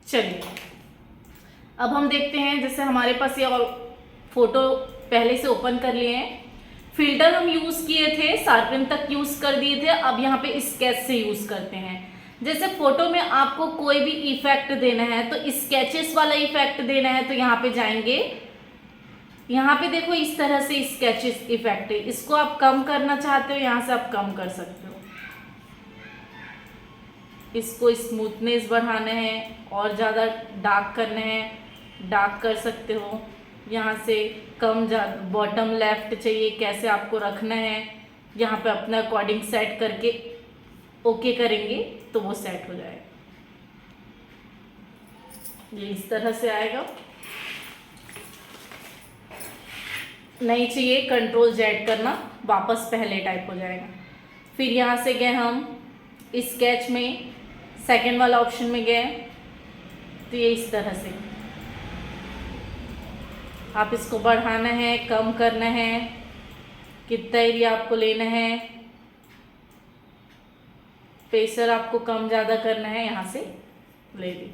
चलिए अब हम देखते हैं, जैसे हमारे पास ये फोटो पहले से ओपन कर लिए हैं। फिल्टर हम यूज किए थे, शार्पन तक यूज कर दिए थे, अब यहाँ पे स्केच से यूज करते हैं। जैसे फोटो में आपको कोई भी इफेक्ट देना है तो स्केचेस वाला इफेक्ट देना है तो यहाँ पे जाएंगे। यहाँ पे देखो इस तरह से स्केचेस इफेक्ट है, इसको आप कम करना चाहते हो यहाँ से आप कम कर सकते हो। इसको स्मूथनेस बढ़ाना है और ज़्यादा डार्क करना है, डार्क कर सकते हो। यहाँ से कम बॉटम लेफ्ट चाहिए, कैसे आपको रखना है यहाँ पे अपना अकॉर्डिंग सेट करके ओके करेंगे तो वो सेट हो जाएगा। ये इस तरह से आएगा। नहीं चाहिए कंट्रोल जेड करना, वापस पहले टाइप हो जाएगा। फिर यहाँ से गए हम स्केच में, सेकंड वाला ऑप्शन में गए तो ये इस तरह से आप इसको बढ़ाना है, कम करना है, कितना एरिया आपको लेना है, प्रेशर आपको कम ज़्यादा करना है, यहाँ से ले ली।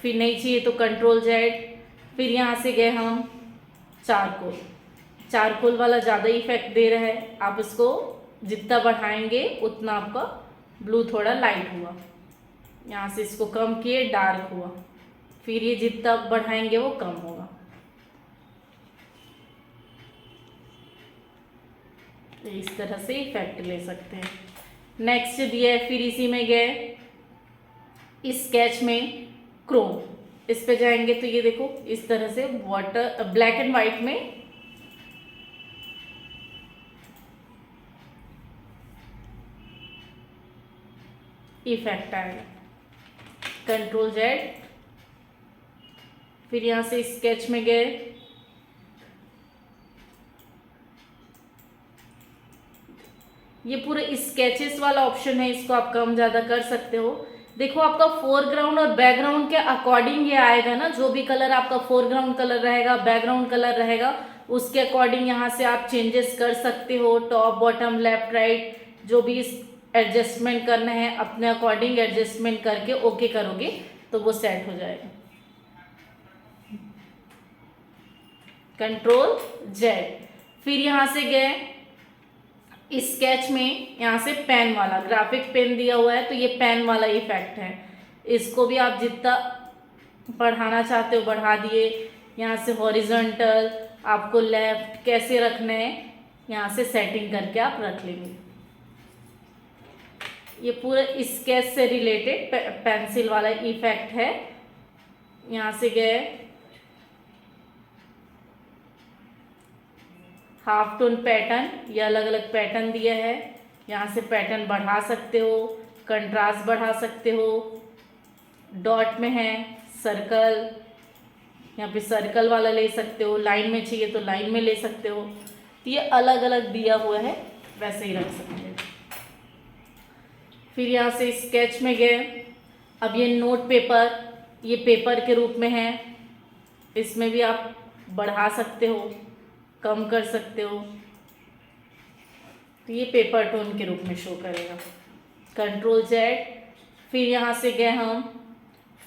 फिर नहीं चाहिए तो कंट्रोल जेड। फिर यहाँ से गए हम चारकोल, चारकोल वाला ज़्यादा इफेक्ट दे रहा है, आप इसको जितना बढ़ाएंगे उतना आपका ब्लू थोड़ा लाइट हुआ। यहाँ से इसको कम किए, डार्क हुआ। फिर ये जितना बढ़ाएंगे वो कम होगा। इस तरह से इफेक्ट ले सकते हैं। नेक्स्ट दिया है, फिर इसी में गए स्केच में क्रोम, इस पे जाएंगे तो ये देखो इस तरह से वाटर ब्लैक एंड वाइट में इफेक्ट आएगा। Control Z. फिर यहाँ से स्केच में गए, ये पूरे स्केचेस वाला ऑप्शन है, इसको आप कम ज़्यादा कर सकते हो। देखो आपका फोरग्राउंड और बैकग्राउंड के अकॉर्डिंग ये आएगा ना, जो भी कलर आपका फोरग्राउंड कलर रहेगा, बैकग्राउंड कलर रहेगा, उसके अकॉर्डिंग यहाँ से आप चेंजेस कर सकते हो। टॉप बॉटम लेफ्ट राइट जो भी एडजस्टमेंट करना है अपने अकॉर्डिंग एडजस्टमेंट करके ओके करोगे तो वो सेट हो जाएगा। Control Z. फिर यहाँ से गए स्केच में, यहाँ से पेन वाला ग्राफिक पेन दिया हुआ है तो ये पेन वाला इफेक्ट है, इसको भी आप जितना बढ़ाना चाहते हो बढ़ा दिए। यहाँ से हॉरिजॉन्टल आपको लेफ्ट कैसे रखना है यहाँ से सेटिंग करके आप रख लेंगे। ये पूरे स्केच से रिलेटेड पेंसिल वाला इफेक्ट है। यहाँ से गए हाफ टोन पैटर्न, ये अलग अलग पैटर्न दिया है, यहाँ से पैटर्न बढ़ा सकते हो, कंट्रास्ट बढ़ा सकते हो। डॉट में है सर्कल, यहाँ पे सर्कल वाला ले सकते हो, लाइन में चाहिए तो लाइन में ले सकते हो। तो ये अलग अलग दिया हुआ है, वैसे ही रख सकते हैं। फिर यहाँ से स्केच में गए, अब ये नोट पेपर, ये पेपर के रूप में है, इसमें भी आप बढ़ा सकते हो, कम कर सकते हो। तो ये पेपर टोन के रूप में शो करेगा। Control Z. फिर यहाँ से गए हम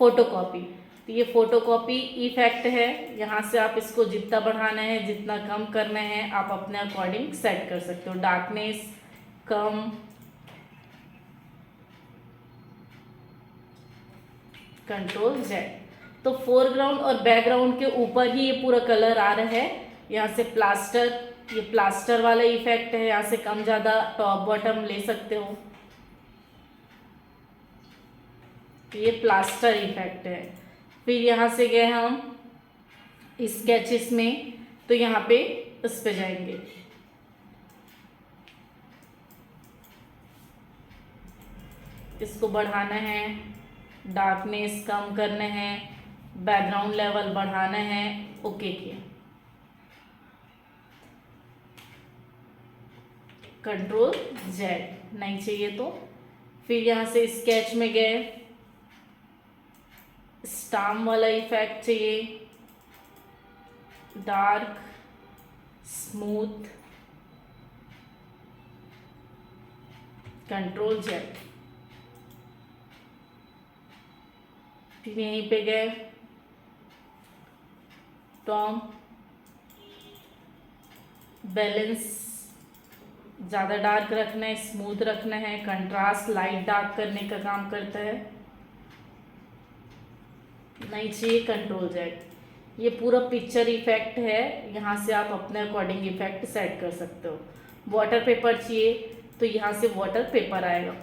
फोटोकॉपी, तो ये फोटोकॉपी इफेक्ट है, यहाँ से आप इसको जितना बढ़ाना है जितना कम करना है आप अपने अकॉर्डिंग सेट कर सकते हो। डार्कनेस कम, कंट्रोल जेड। तो फोरग्राउंड और बैकग्राउंड के ऊपर ही ये पूरा कलर आ रहा है। यहाँ से प्लास्टर, ये प्लास्टर वाला इफेक्ट है, यहाँ से कम ज़्यादा टॉप बॉटम ले सकते हो। ये प्लास्टर इफेक्ट है। फिर यहाँ से गए हम स्केचेस में, तो यहाँ पे इस पे जाएंगे, इसको बढ़ाना है, डार्कनेस कम करना है, बैकग्राउंड लेवल बढ़ाना है, ओके किया। Control Z. नहीं चाहिए तो फिर यहाँ से स्केच में गए, स्टाम वाला इफेक्ट चाहिए, डार्क स्मूथ, कंट्रोल जेड। फिर यहीं पे गए टॉम, बैलेंस ज़्यादा डार्क रखना है, स्मूथ रखना है, कंट्रास्ट लाइट डार्क करने का काम करता है, नहीं चाहिए कंट्रोल जेड। ये पूरा पिक्चर इफेक्ट है, यहाँ से आप अपने अकॉर्डिंग इफेक्ट सेट कर सकते हो। वाटर पेपर चाहिए तो यहाँ से वाटर पेपर आएगा।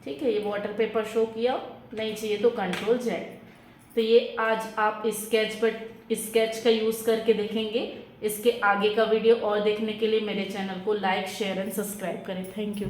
ठीक है, ये वाटर पेपर शो किया, नहीं चाहिए तो कंट्रोल जेड। तो ये आज आप स्केच का यूज़ करके देखेंगे। इसके आगे का वीडियो और देखने के लिए मेरे चैनल को लाइक शेयर एंड सब्सक्राइब करें। Thank you.